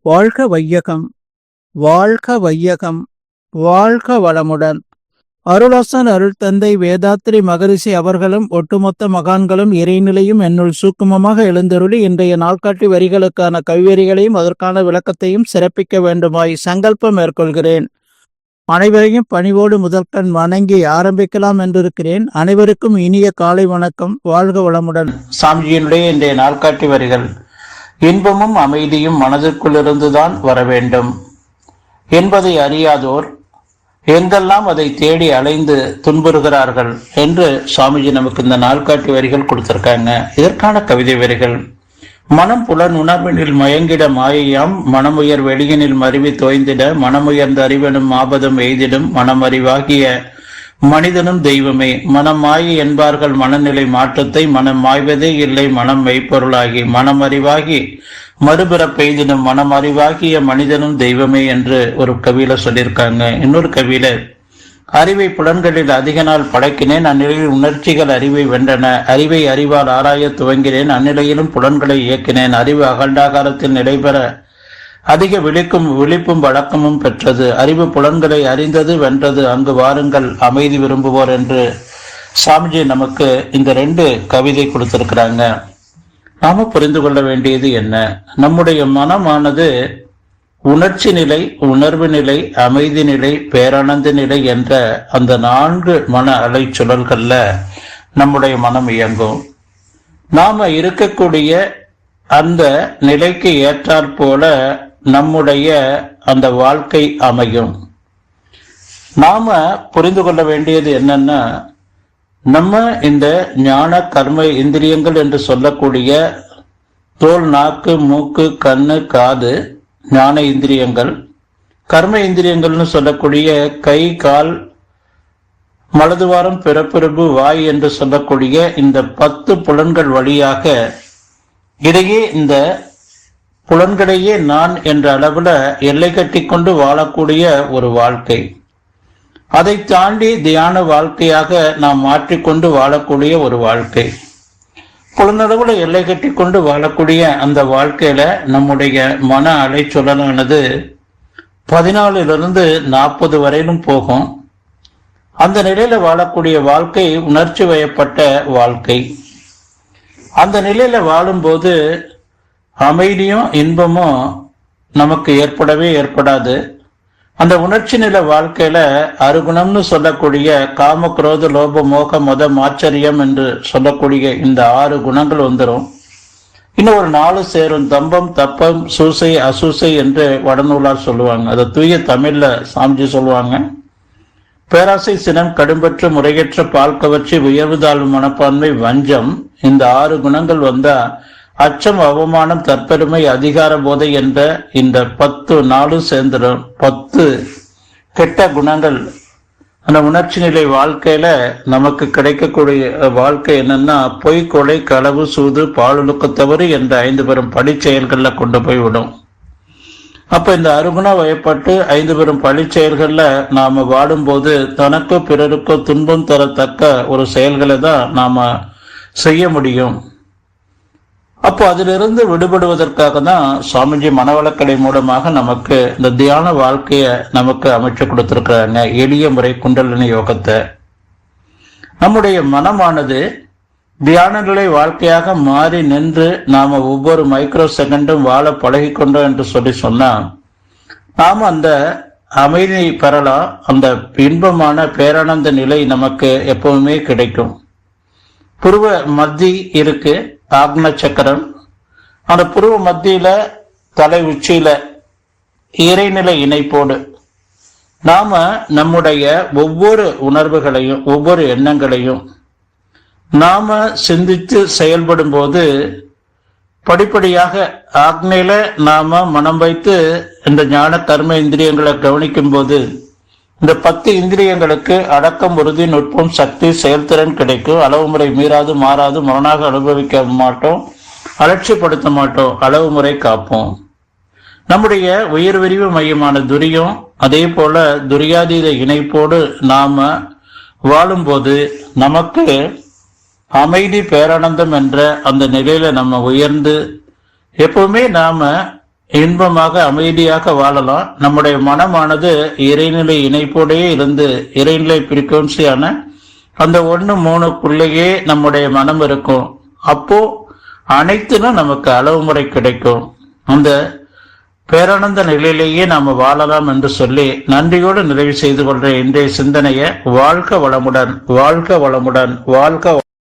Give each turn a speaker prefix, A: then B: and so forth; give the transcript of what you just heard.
A: வாழ்க வையகம், வாழ்க வையகம், வாழ்க வளமுடன். அருளாசன் அருள் தந்தை வேதாத்ரி மகரிஷி அவர்களும் ஒட்டுமொத்த மகான்களும் இறைநிலையும் என்னுள் சூக்குமமாக எழுந்தருளி இன்றைய நாள்காட்டி வரிகளுக்கான கவிவரிகளையும் அதற்கான விளக்கத்தையும் சிறப்பிக்க வேண்டுமாய் சங்கல்பம் மேற்கொள்கிறேன். அனைவரையும் பணிவோடு முதற்கண் வணங்கி ஆரம்பிக்கலாம் என்றிருக்கிறேன். அனைவருக்கும் இனிய காலை வணக்கம். வாழ்க வளமுடன்.
B: சாமிஜியினுடைய இன்றைய நாள்காட்டி வரிகள்: இன்பமும் அமைதியும் மனதிற்குள்ளிருந்துதான் வர வேண்டும் என்பதை அறியாதோர் எங்கெல்லாம் அதை தேடி அலைந்து துன்புறுகிறார்கள் என்று சுவாமிஜி நமக்கு இந்த நாள்காட்டி வரிகள் கொடுத்திருக்காங்க. இதற்கான கவிதை வரிகள்: மனம் புலன் உணர்வினில் மயங்கிட மாயையாம், மனமுயர் வெளியினில் மருவி தோய்ந்திட, மனமுயர்ந்த அறிவெனும் ஆபதம் எய்திடும், மனமறிவாகிய மனிதனும் தெய்வமே. மனம் மாயை என்பார்கள் மனநிலை மாற்றத்தை, மனம் மாய்வதே இல்லை மனம் மெய்ப்பொருளாகி, மனமறிவாகி மறுபிறப்பெய்திடும், மனம் அறிவாகிய மனிதனும் தெய்வமே என்று ஒரு கவியில சொல்லியிருக்காங்க. இன்னொரு கவியில, அறிவை புலன்களில் அதிக நாள் படைக்கினேன், அந்நிலையில் உணர்ச்சிகள் அறிவை வென்றன, அறிவை அறிவால் ஆராய துவங்கினேன், அந்நிலையிலும் புலன்களை இயக்கினேன், அறிவு அகண்டாகாரத்தில் நடைபெற அதிக விழிப்பும் வழக்கமும் பெற்றது, அறிவு புலன்களை அறிந்தது வென்றது, அங்கு வாருங்கள் அமைதி விரும்புவோர் என்று சாமிஜி நமக்கு இந்த 2 கவிதை கொடுத்திருக்கிறாங்க. நாம புரிந்து கொள்ள வேண்டியது என்ன? நம்முடைய மனமானது உணர்ச்சி நிலை, உணர்வு நிலை, அமைதி நிலை, பேரானந்த நிலை என்ற அந்த 4 மன அலை சுழல்கள்ல நம்முடைய மனம் இயங்கும். நாம இருக்கக்கூடிய அந்த நிலைக்கு ஏற்றாற் போல நம்முடைய அந்த வாழ்க்கை அமையும். நாம புரிந்து கொள்ள வேண்டியது என்னன்னா, நம்ம இந்த ஞான கர்ம இந்திரியங்கள் என்று சொல்லக்கூடிய தோல், நாக்கு, மூக்கு, கண்ணு, காது ஞான இந்திரியங்கள், கர்ம இந்திரியங்கள்னு சொல்லக்கூடிய கை, கால், மலதுவாரம், பிறப்பிறப்பு, வாய் என்று சொல்லக்கூடிய இந்த 10 புலன்கள் வழியாக இடையே இந்த புலன்களையே நான் என்ற அளவுல எல்லை கட்டி கொண்டு வாழக்கூடிய ஒரு வாழ்க்கை, அதை தாண்டி தியான வாழ்க்கையாக நாம் மாற்றிக்கொண்டு வாழக்கூடிய ஒரு வாழ்க்கை, புலனளவுல எல்லை கட்டி கொண்டு வாழக்கூடிய அந்த வாழ்க்கையில நம்முடைய மன அலை சுழலானது 14 40 வரையிலும் போகும். அந்த நிலையில வாழக்கூடிய வாழ்க்கை உணர்ச்சி வயப்பட்ட வாழ்க்கை. அந்த நிலையில வாழும்போது அமைதியும் இன்பமும் நமக்கு ஏற்படவே ஏற்படாது. அந்த உணர்ச்சி நில வாழ்க்கையில அருகுணம்னு சொல்லக்கூடிய காம, குரோத, லோப, மோக, மதம், ஆச்சரியம் என்று சொல்லக்கூடிய இந்த 6 குணங்கள் வந்துடும். இன்னும் ஒரு 4 சேரும்: தம்பம், தப்பம், சூசை, அசூசை என்று வடநூலார் சொல்லுவாங்க. அதை தூய தமிழ்ல சாமிஜி சொல்லுவாங்க: பேராசை, சினம், கடும்பற்று, முறையற்ற பால் கவர்ச்சி, உயர்வு தாழ்வு மனப்பான்மை, வஞ்சம். இந்த 6 குணங்கள் வந்தா அச்சம், அவமானம், தற்பெருமை, அதிகார போதை என்ற இந்த 10 நாளும் சேர்ந்துடும். 10 கெட்ட குணங்கள் அந்த உணர்ச்சி நிலை வாழ்க்கையில நமக்கு கிடைக்கக்கூடிய வாழ்க்கை என்னன்னா, பொய், கொலை, களவு, சூது, பாலுழுக்க தவறு என்ற 5 பெரும் பழி செயல்கள்ல கொண்டு போய் விடும். அப்ப இந்த அருகுணம் வயப்பட்டு 5 பெரும் பழி செயல்கள்ல நாம வாடும்போது தனக்கோ பிறருக்கோ துன்பம் தரத்தக்க ஒரு செயல்களை தான் நாம செய்ய முடியும். அப்போ அதிலிருந்து விடுபடுவதற்காக தான் சுவாமிஜி மனவளக்கலை மூலமாக நமக்கு இந்த தியான வாழ்க்கையை நமக்கு அமைச்சு கொடுத்திருக்கிறாங்க. எளிய முறை குண்டலினி யோகத்தை. நம்முடைய மனமானது தியான நிலை வாழ்க்கையாக மாறி நின்று நாம ஒவ்வொரு மைக்ரோ செகண்டும் வாழ பழகிக்கொண்டோம் என்று சொன்னா நாம அந்த அமைதி பெறலாம். அந்த இன்பமான பேரானந்த நிலை நமக்கு எப்பவுமே கிடைக்கும். புருவ மத்தி இருக்கு, ஆக்ன சக்கரம். அந்த புருவ மத்தியில தலை உச்சியில இறைநிலை இணைப்போடு நாம நம்முடைய ஒவ்வொரு உணர்வுகளையும் ஒவ்வொரு எண்ணங்களையும் நாம சிந்தித்து செயல்படும் போது படிப்படியாக ஆக்னையில நாம மனம் வைத்து இந்த ஞான கர்ம இந்திரியங்களை கவனிக்கும் போது இந்த 10 இந்திரியங்களுக்கு அடக்கம், உறுதி, நுட்பம், சக்தி, செயல்திறன் கிடைக்கும். அளவு முறை மீறாது, மாறாது, முரணாக அனுபவிக்க மாட்டோம், அலட்சியப்படுத்த மாட்டோம், அளவு முறை காப்போம். நம்முடைய உயிர் விரிவு மையமான துரியம், அதே போல துரியாதீத இணைப்போடு நாம வாழும்போது நமக்கு அமைதி, பேரானந்தம் என்ற அந்த நிலையில நம்ம உயர்ந்து எப்பவுமே நாம இன்பமாக அமைதியாக வாழலாம். நம்முடைய மனமானது இறைநிலை இணைப்போடையே இருந்து இறைநிலை பிரிக்குவன்சியான அந்த 1-3க்குள்ளேயே நம்முடைய மனம் இருக்கும். அப்போ அனைத்திலும் நமக்கு அளவு முறை கிடைக்கும். அந்த பேரானந்த நிலையிலேயே நாம வாழலாம் என்று சொல்லி நன்றியோடு நிறைவு செய்து கொள்ற இன்றைய சிந்தனையை வாழ்க வளமுடன், வாழ்க வளமுடன், வாழ்க